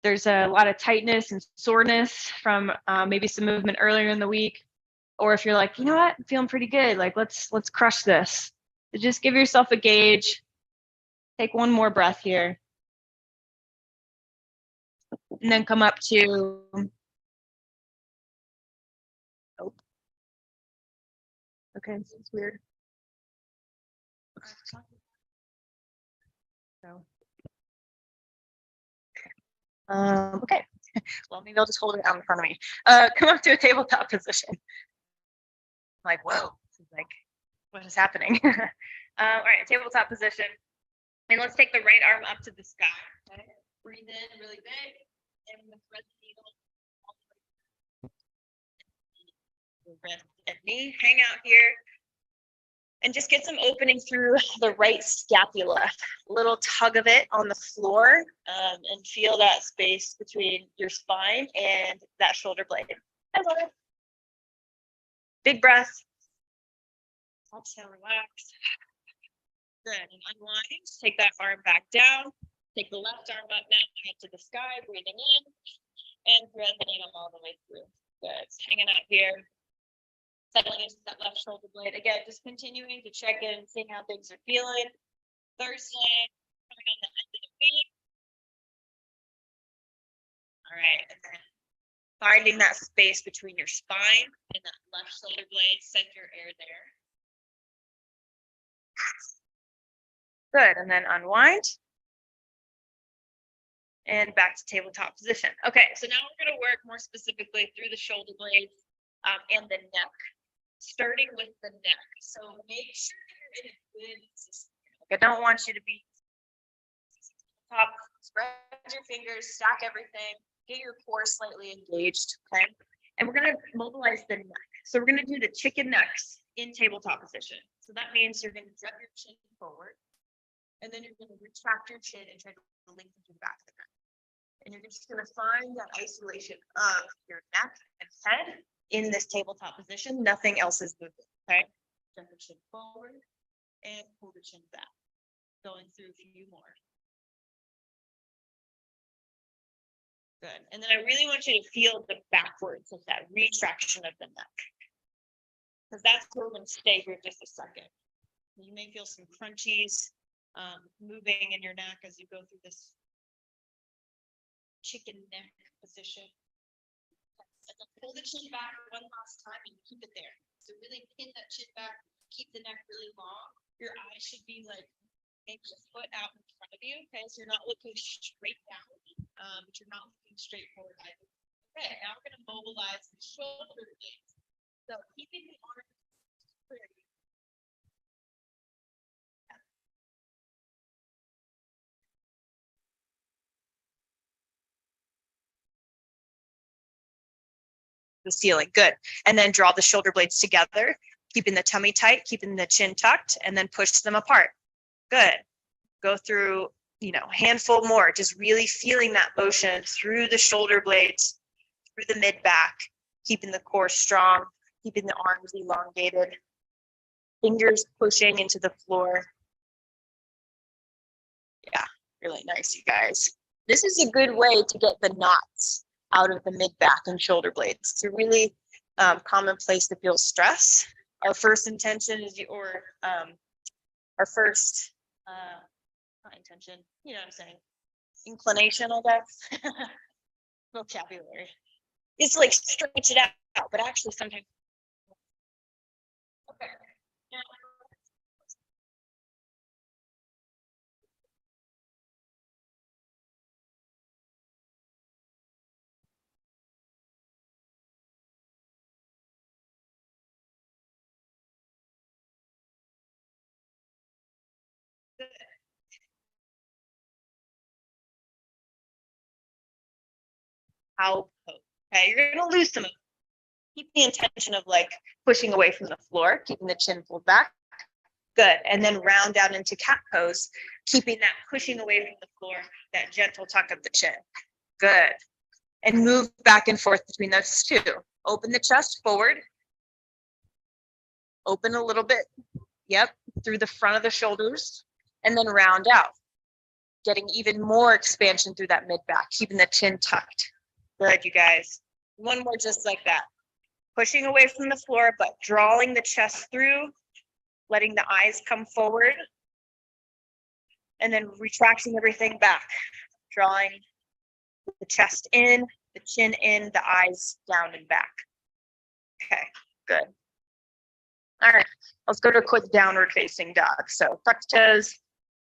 there's a lot of tightness and soreness from maybe some movement earlier in the week, or if you're like, you know what, I'm feeling pretty good, like let's crush this. So just give yourself a gauge. Take one more breath here. And then come up to, oh, okay, this is weird. So, okay, well, maybe I'll just hold it out in front of me. Come up to a tabletop position. I'm like, whoa, this is like, what is happening? All right, tabletop position. And let's take the right arm up to the sky. Okay? Breathe in really big. And we're going to thread the needle all the way through. And knee, hang out here. And just get some opening through the right scapula. A little tug of it on the floor, and feel that space between your spine and that shoulder blade. I love it. Big breath. Exhale, relax. Good. And unwind. Take that arm back down. Take the left arm up now, head to the sky, breathing in, and thread the needle all the way through. Good. Hanging out here. Settling into that left shoulder blade. Again, just continuing to check in, seeing how things are feeling. Thursday, coming on the end of the week. All right, and then finding that space between your spine and that left shoulder blade. Send your air there. Good, and then unwind. And back to tabletop position. Okay, so now we're going to work more specifically through the shoulder blades and the neck. Starting with the neck. So make sure you're in a good position. I don't want you to be top, spread your fingers, stack everything, get your core slightly engaged. Okay. And we're going to mobilize the neck. So we're going to do the chicken necks in tabletop position. So that means you're going to drop your chin forward, and then you're going to retract your chin and try to lengthen to the back of the neck. And you're just going to find that isolation of your neck and head in this tabletop position. Nothing else is moving. Okay. Jump the chin forward and pull the chin back. Going through a few more. Good. And then I really want you to feel the backwards of that retraction of the neck, because that's where we're going to stay here just a second. You may feel some crunchies moving in your neck as you go through this chicken neck position. And then pull the chin back one last time and keep it there. So really pin that chin back, keep the neck really long. Your eyes should be like maybe a foot out in front of you. Okay, so you're not looking straight down, but you're not looking straight forward either. Okay, now we're going to mobilize the shoulder blades. So keeping the arms clear. The ceiling. Good. And then draw the shoulder blades together, keeping the tummy tight, keeping the chin tucked, and then push them apart. Good. Go through, handful more, just really feeling that motion through the shoulder blades, through the mid back, keeping the core strong, keeping the arms elongated, fingers pushing into the floor. Yeah, really nice, you guys. This is a good way to get the knots out of the mid back and shoulder blades. It's a really common place to feel stress. Our first intention is, our first not intention, you know what I'm saying, inclination, I guess, vocabulary. It's like stretch it out, but actually sometimes. Okay. How okay, you're gonna lose some of it. Keep the intention of like pushing away from the floor, keeping the chin pulled back. Good. And then round down into cat pose, keeping that pushing away from the floor, that gentle tuck of the chin. Good. And move back and forth between those two. Open the chest forward. Open a little bit. Yep. Through the front of the shoulders. And then round out. getting even more expansion through that mid back, keeping the chin tucked. Good, you guys. One more just like that. Pushing away from the floor, but drawing the chest through, letting the eyes come forward, and then retracting everything back. Drawing the chest in, the chin in, the eyes down and back. Okay, good. All right, let's go to a quick downward facing dog. So tuck toes,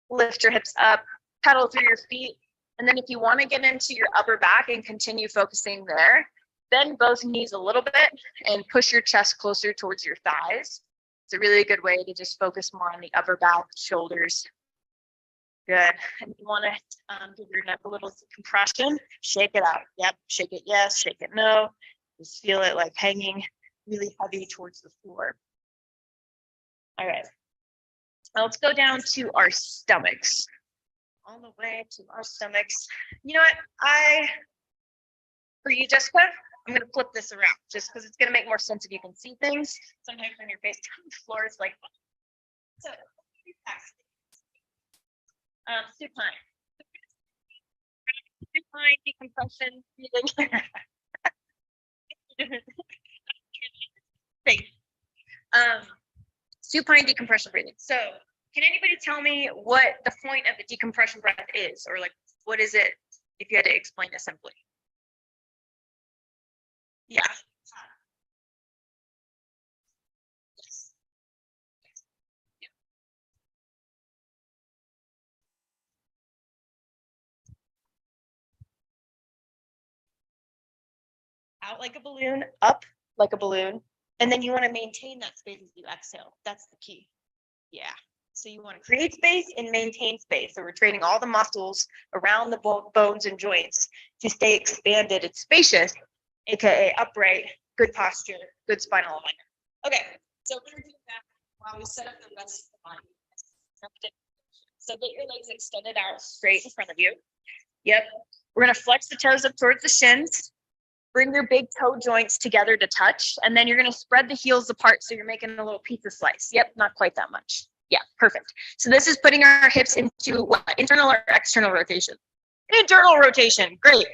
lift your hips up, pedal through your feet. And then if you want to get into your upper back and continue focusing there, bend both knees a little bit and push your chest closer towards your thighs. It's a really good way to just focus more on the upper back, shoulders. Good. And you want to give your neck a little compression. Shake it out. Yep. Shake it yes. Shake it no. Just feel it like hanging really heavy towards the floor. All right. Now let's go down to our stomachs. All the way to our stomachs. You know what? For you, Jessica, I'm going to flip this around just because it's going to make more sense if you can see things. Sometimes when you're face down the floor, it's like, so supine. Supine, decompression, breathing. Supine decompression breathing. So can anybody tell me what the point of the decompression breath is, or like, what is it if you had to explain it simply? Yeah. Yes. Out like a balloon, up like a balloon, and then you want to maintain that space as you exhale. That's the key. Yeah. So you want to create space and maintain space. So we're training all the muscles around the bones and joints to stay expanded and spacious, aka upright, good posture, good spinal alignment. Okay, so we're going to do that while we set up the rest of the body. So get your legs extended out straight in front of you. Yep. We're going to flex the toes up towards the shins. Bring your big toe joints together to touch, and then you're going to spread the heels apart so you're making a little pizza slice. Yep, not quite that much. Yeah, perfect. So this is putting our hips into what? Internal or external rotation? Internal rotation. Great.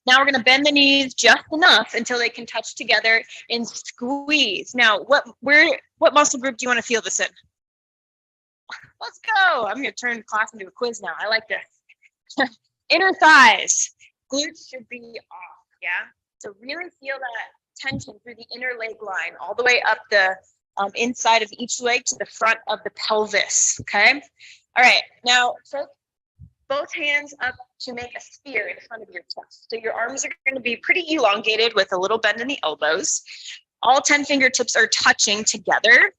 Now we're going to bend the knees just enough until they can touch together and squeeze. Now, what muscle group do you want to feel this in? Let's go. I'm going to turn the class into a quiz now. I like this. Inner thighs. Glutes should be off. Yeah. So really feel that tension through the inner leg line all the way up the inside of each leg to the front of the pelvis. Okay. All right. Now take both hands up to make a sphere in front of your chest. So your arms are going to be pretty elongated with a little bend in the elbows. All 10 fingertips are touching together.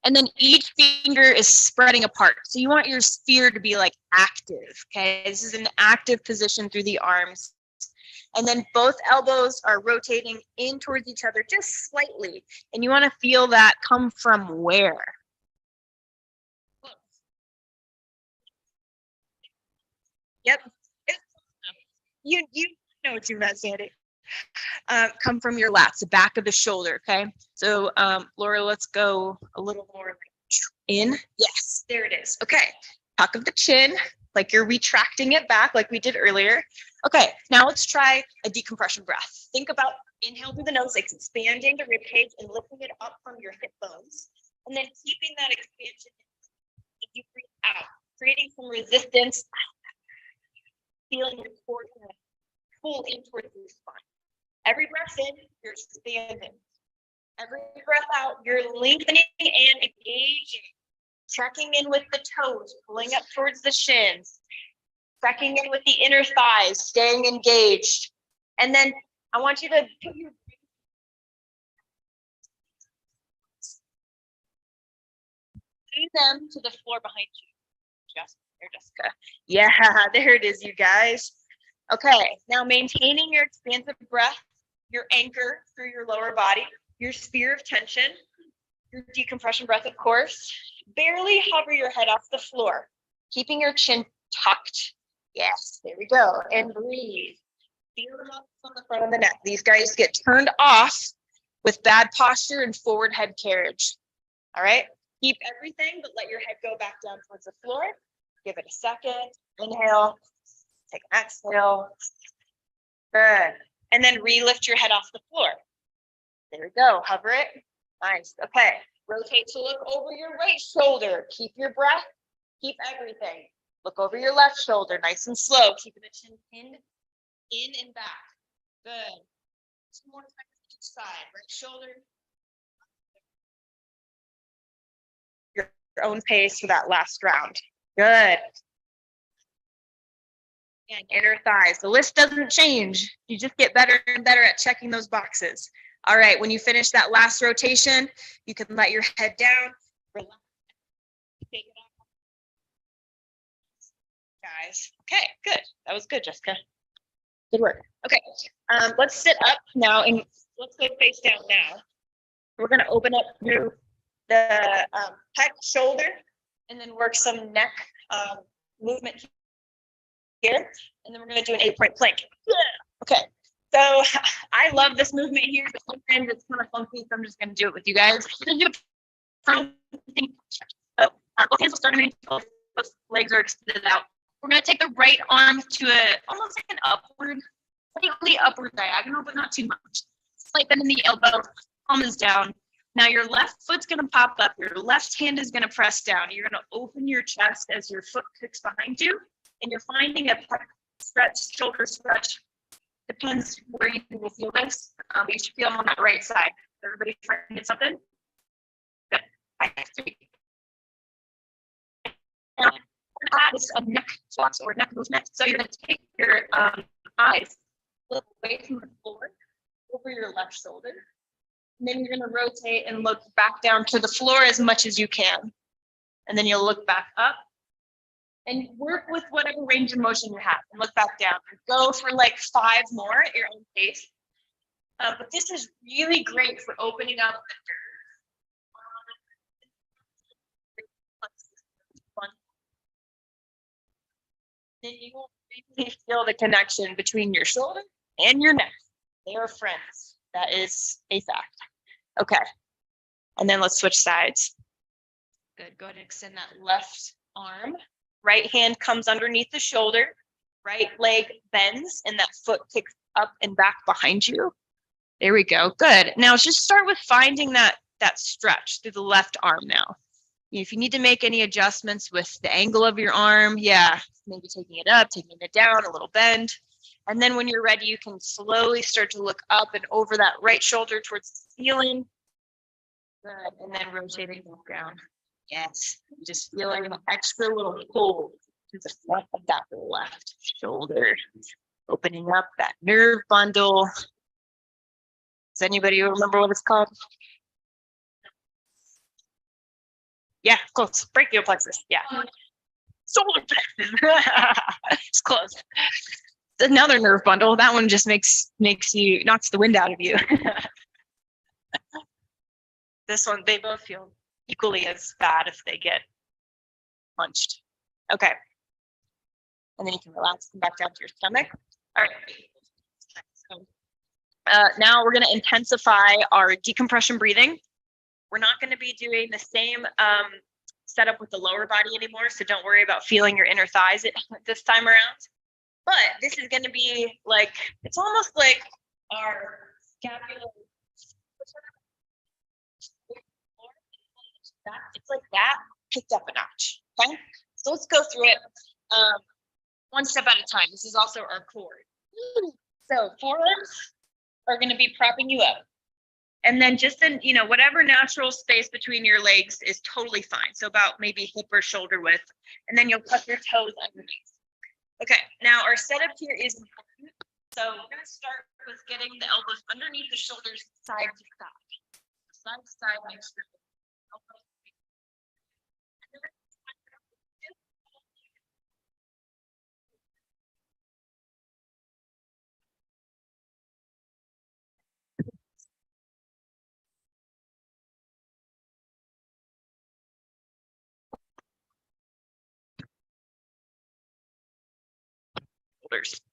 And then each finger is spreading apart. So you want your sphere to be like active. Okay. This is an active position through the arms. And then both elbows are rotating in towards each other just slightly. And you want to feel that come from where? Yep. You know what you meant, Sandy. Come from your lats, the back of the shoulder, okay? So Laura, let's go a little more in. Yes, there it is. Okay, tuck of the chin, like you're retracting it back like we did earlier. Okay, now let's try a decompression breath. Think about inhale through the nose, expanding the rib cage and lifting it up from your hip bones. And then keeping that expansion as you breathe out, creating some resistance, feeling the core pull in towards your spine. Every breath in, you're expanding. Every breath out, you're lengthening and engaging. Checking in with the toes, pulling up towards the shins. Checking in with the inner thighs, staying engaged. And then I want you to put your them to the floor behind you. Jessica. Yeah, there it is, you guys. Okay, now maintaining your expansive breath, your anchor through your lower body, your sphere of tension, your decompression breath, of course. Barely hover your head off the floor, keeping your chin tucked. Yes, there we go. And breathe. Feel them up from the front of the neck. These guys get turned off with bad posture and forward head carriage. All right, keep everything, but let your head go back down towards the floor. Give it a second. Inhale. Take an exhale. Good. And then re-lift your head off the floor. There we go. Hover it. Nice. Okay. Rotate to look over your right shoulder. Keep your breath. Keep everything. Look over your left shoulder. Nice and slow. Keeping the chin pinned in and back. Good. 2 more times each side. Right shoulder. Your own pace for that last round. Good. And inner thighs. The list doesn't change. You just get better and better at checking those boxes. All right, when you finish that last rotation, you can let your head down. Relax. Take it off. Guys. Okay, good. That was good, Jessica. Good work. Okay, let's sit up now and let's go face down now. We're going to open up through the pec, shoulder, and then work some neck movement here. And then we're going to do an 8-point plank. Okay. So I love this movement here, but sometimes it's kind of funky, so I'm just going to do it with you guys. Both hands will start underneath, both legs are extended out. We're going to take the right arm to almost like an upward, slightly upward diagonal, but not too much. Slight bend in the elbow, palm is down. Now your left foot's going to pop up. Your left hand is going to press down. You're going to open your chest as your foot kicks behind you, and you're finding a stretch, shoulder stretch. Depends where you will feel this. You should feel on that right side. Everybody trying to get something? Good. That is a neck swap or neck movement. So you're going to take your eyes look away from the floor over your left shoulder. And then you're going to rotate and look back down to the floor as much as you can. And then you'll look back up. And work with whatever range of motion you have and look back down. Go for like 5 more at your own pace. But this is really great for opening up the then you will really feel the connection between your shoulder and your neck. They are friends. That is a fact. Okay. And then let's switch sides. Good. Go ahead and extend that left arm. Right hand comes underneath the shoulder, right leg bends, and that foot kicks up and back behind you. There we go. Good. Now just start with finding that stretch through the left arm now. If you need to make any adjustments with the angle of your arm, maybe taking it up, taking it down, a little bend. And then when you're ready, you can slowly start to look up and over that right shoulder towards the ceiling. Good. And then rotating back down. Yes, just feeling an extra little pull to the front of that left shoulder, opening up that nerve bundle. Does anybody remember what it's called? Yeah, close. Brachial plexus. Yeah. Solar plexus. It's close. Another nerve bundle. That one just knocks the wind out of you. This one, they both feel equally as bad if they get punched. Okay. And then you can relax, come back down to your stomach. All right. So, now we're going to intensify our decompression breathing. We're not going to be doing the same setup with the lower body anymore, so don't worry about feeling your inner thighs this time around. But this is going to be like, it's almost like our scapular. It's like that picked up a notch. Okay, so let's go through it one step at a time. This is also our core. So forearms are going to be propping you up, and then just in whatever natural space between your legs is totally fine. So about maybe hip or shoulder width, and then you'll tuck your toes underneath. Okay, now our setup here is important. So we're going to start with getting the elbows underneath the shoulders, side to side to side. Make sure the elbows.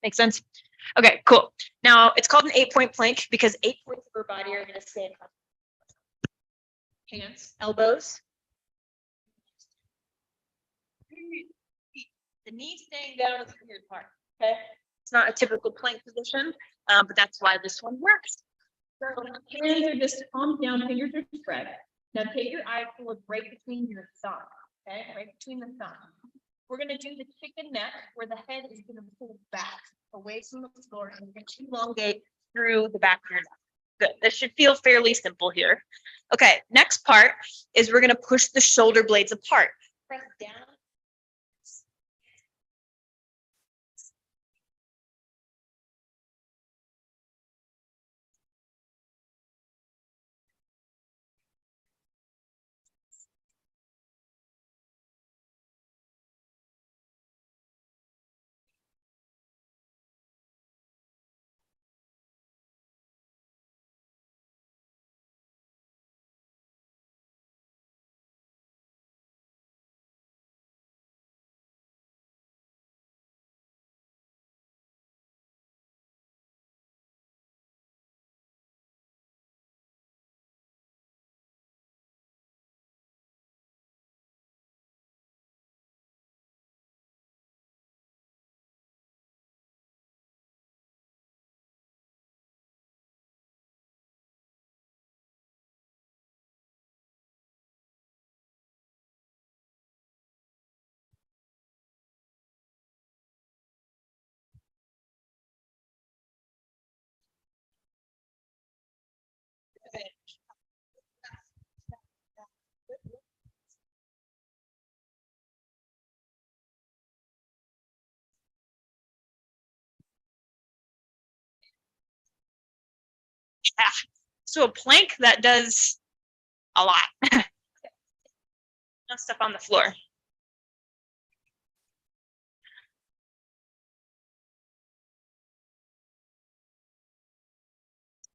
Make sense? Okay, cool. Now it's called an 8-point plank because 8 points of our body are going to stand up. Hands, elbows. The knee staying down is the weird part, okay? It's not a typical plank position, but that's why this one works. So hands are just palms down, fingers are spread. Now take your eyes to look right between your thumbs, okay? Right between the thumbs. We're gonna do the chicken neck where the head is gonna pull back away from the floor and we're gonna elongate through the back of your neck. Good. This should feel fairly simple here. Okay, next part is we're gonna push the shoulder blades apart. Press down. Yeah. So a plank that does a lot. No stuff on the floor.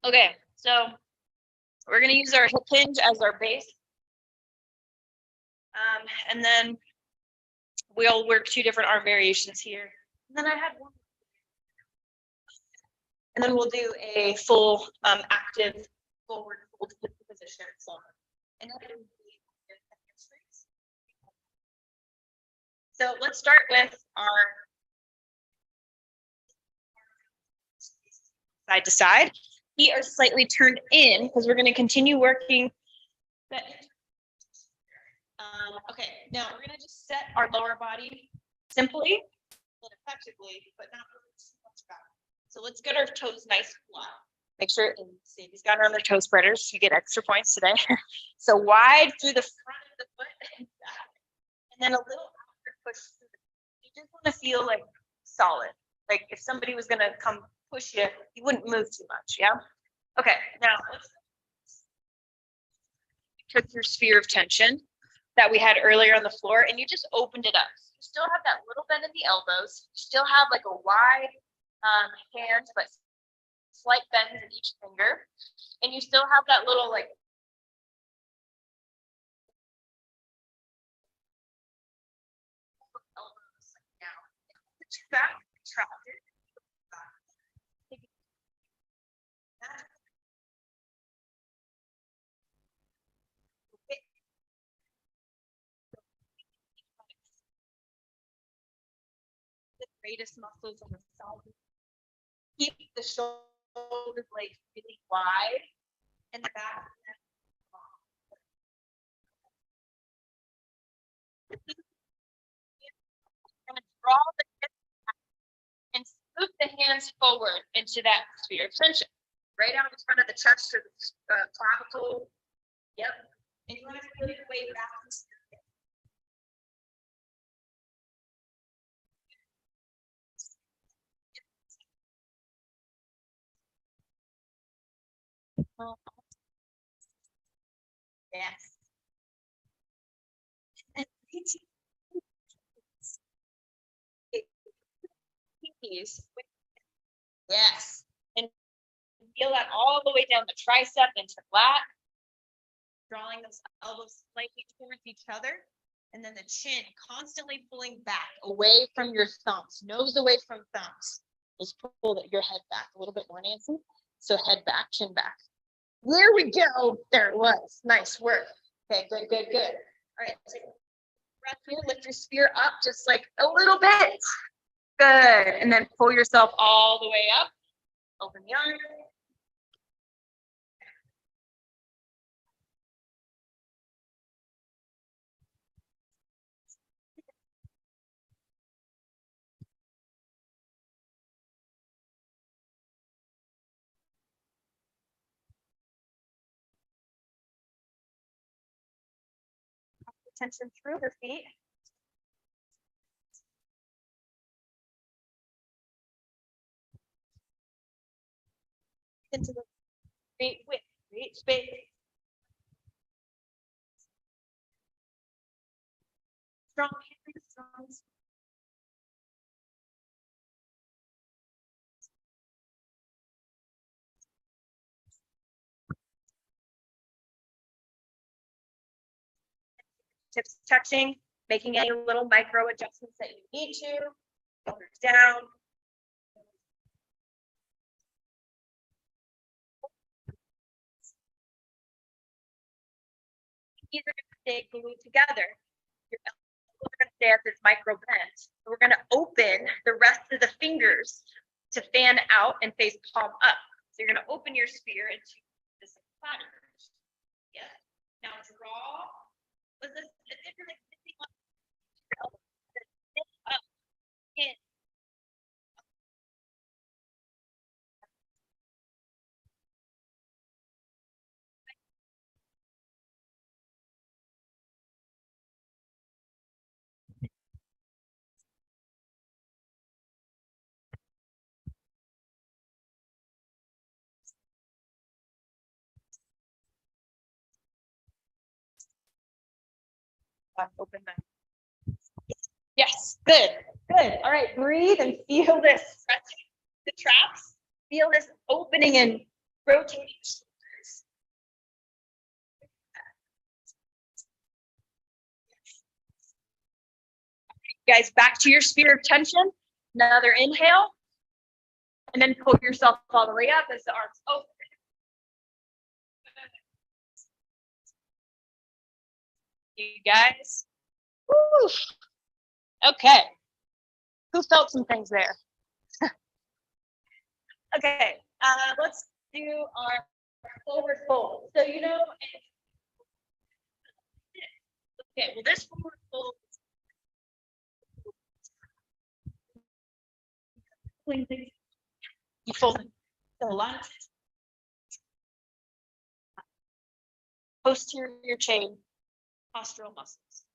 Okay, so we're gonna use our hip hinge as our base. And then we'll work 2 different arm variations here. And then I had one. And then we'll do a full active forward fold position. And then so let's start with our side to side. Feet are slightly turned in because we're going to continue working. Okay, now we're going to just set our lower body simply and effectively, but not really too much back. So let's get our toes nice and flat. Make sure, and Sadie's got her on their toe spreaders. You get extra points today. So wide through the front of the foot and back. And then a little after push through the foot. You just want to feel like solid. Like if somebody was going to come push you, you wouldn't move too much, yeah? Okay, now let's took your sphere of tension that we had earlier on the floor and you just opened it up. You still have that little bend in the elbows. You still have like a wide hand, but slight bends in each finger. And you still have that little like elbows down. Back, contracted. The greatest muscles on the side. Keep the shoulder blades really wide and the back. I'm going to draw the hips and scoop the hands forward into that sphere of tension. Right out in front of the chest or the clavicle. Yep. And you want to feel your way back. Yes. Yes. And feel that all the way down the tricep into flat. Drawing those elbows slightly towards each other. And then the chin constantly pulling back away from your thumbs, nose away from thumbs. Just pull your head back a little bit more, Nancy. So head back, chin back. There we go. There it was. Nice work. Okay, good, good, good. All right. breath here. Lift your spear up just like a little bit. Good. And then pull yourself all the way up. Open the arms. Tension through the feet. Into the great width, great space. Strong hands, strong. Tips touching, making any little micro adjustments that you need to. Shoulders down. These are going to stay glued together. Your elbows are going to stay at this micro bend. We're going to open the rest of the fingers to fan out and face palm up. So you're going to open your spear into this platter. Yeah. Now draw. Was this if you're like sitting on your elbow, sit up, in. Open that. Yes, good, good. All right, breathe and feel this stretching the traps. Feel this opening and rotating. Guys, back to your spear of tension. Another inhale. And then pull yourself all the way up as the arms open. You guys. Woo. Okay. Who felt some things there? Okay, let's do our forward fold. So, you know, okay, well, this forward fold you fold a lot. Posterior chain postural muscles.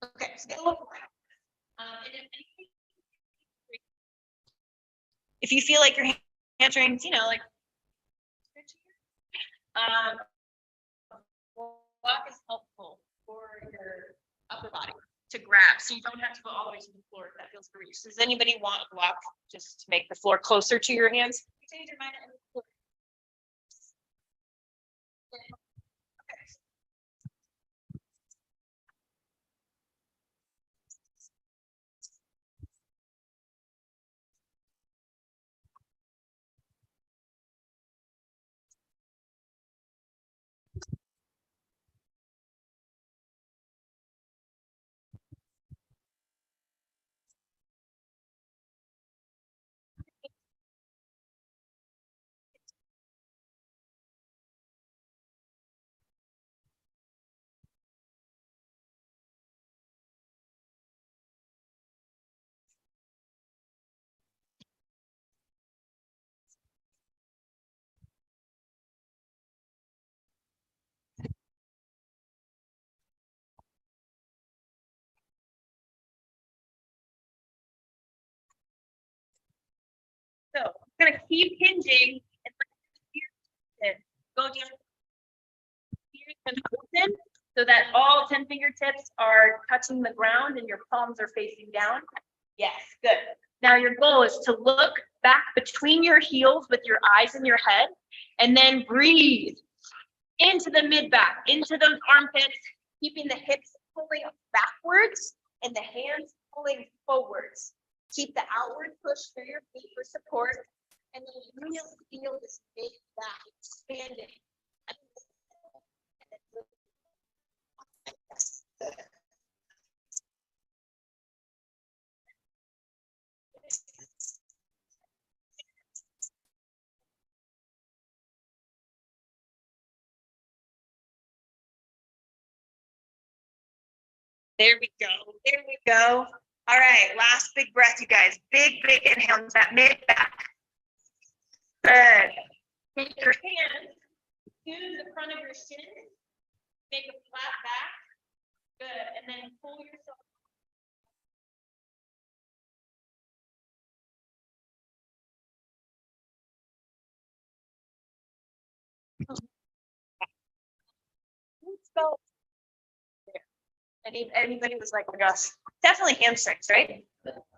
Okay, so get a look around. If you feel like your hamstrings, you know, like walk is helpful for your upper body to grab, so you don't have to go all the way to the floor if that feels for you. So does anybody want a block just to make the floor closer to your hands? Change your mind. So I'm gonna keep hinging and go down and open so that all 10 fingertips are touching the ground and your palms are facing down. Yes, good. Now your goal is to look back between your heels with your eyes in your head and then breathe into the mid back, into those armpits, keeping the hips pulling backwards and the hands pulling forwards. Keep the outward push through your feet for support, and then really feel this big back expanding. There we go. There we go. All right, last big breath, you guys. Big inhale into that mid back. Good. Take your hands to the front of your shin. Make a flat back. Good. And then pull yourself. Let's go. Anybody was like, oh my gosh, definitely hamstrings, right?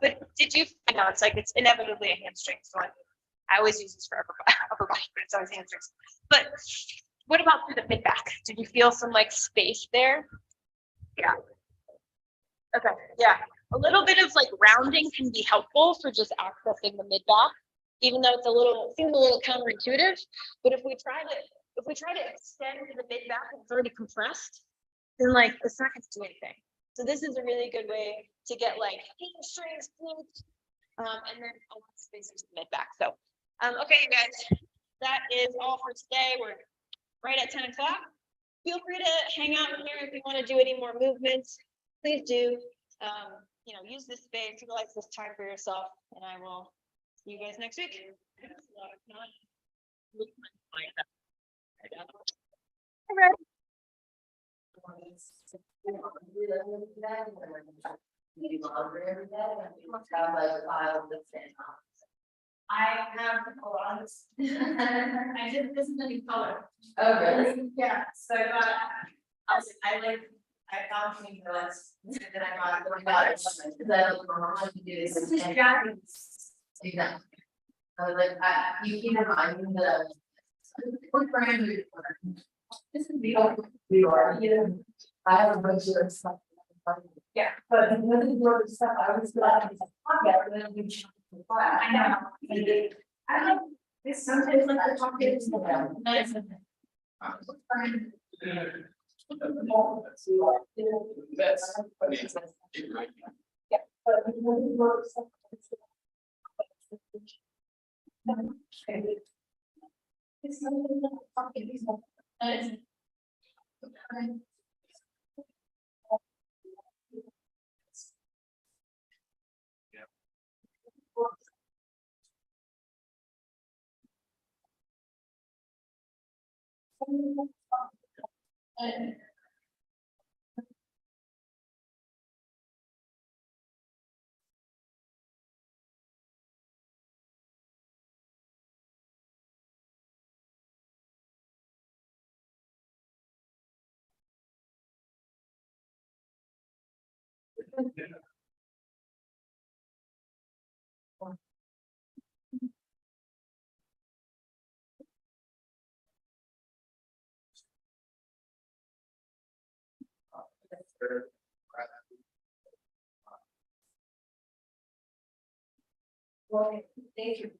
But did you, I know it's like, it's inevitably a hamstring. So I always use this for upper body, but it's always hamstrings. But what about through the mid back? Did you feel some like space there? Yeah. Okay. Yeah. A little bit of like rounding can be helpful for just accessing the mid back, even though it seems a little counterintuitive. But if we try to extend the mid back and it's already compressed, then like it's not going to do anything. So this is a really good way to get like hamstrings, glutes, and then a lot of space into the mid back. So, okay, you guys, that is all for today. We're right at 10 o'clock. Feel free to hang out in here if you want to do any more movements. Please do. Use this space, utilize this time for yourself, and I will see you guys next week. All right. I have a lot. I did this in any color. Oh, really? Yeah. So I got. I found something that's. Then I got it. Then to do this. Exactly. I was like, you can remind me the. What brand you? This is the I have a bunch of stuff. Yeah, but when you wrote the stuff, I was glad to and then we. I know. I don't know. It's sometimes like the talk is nice. Well, thank you.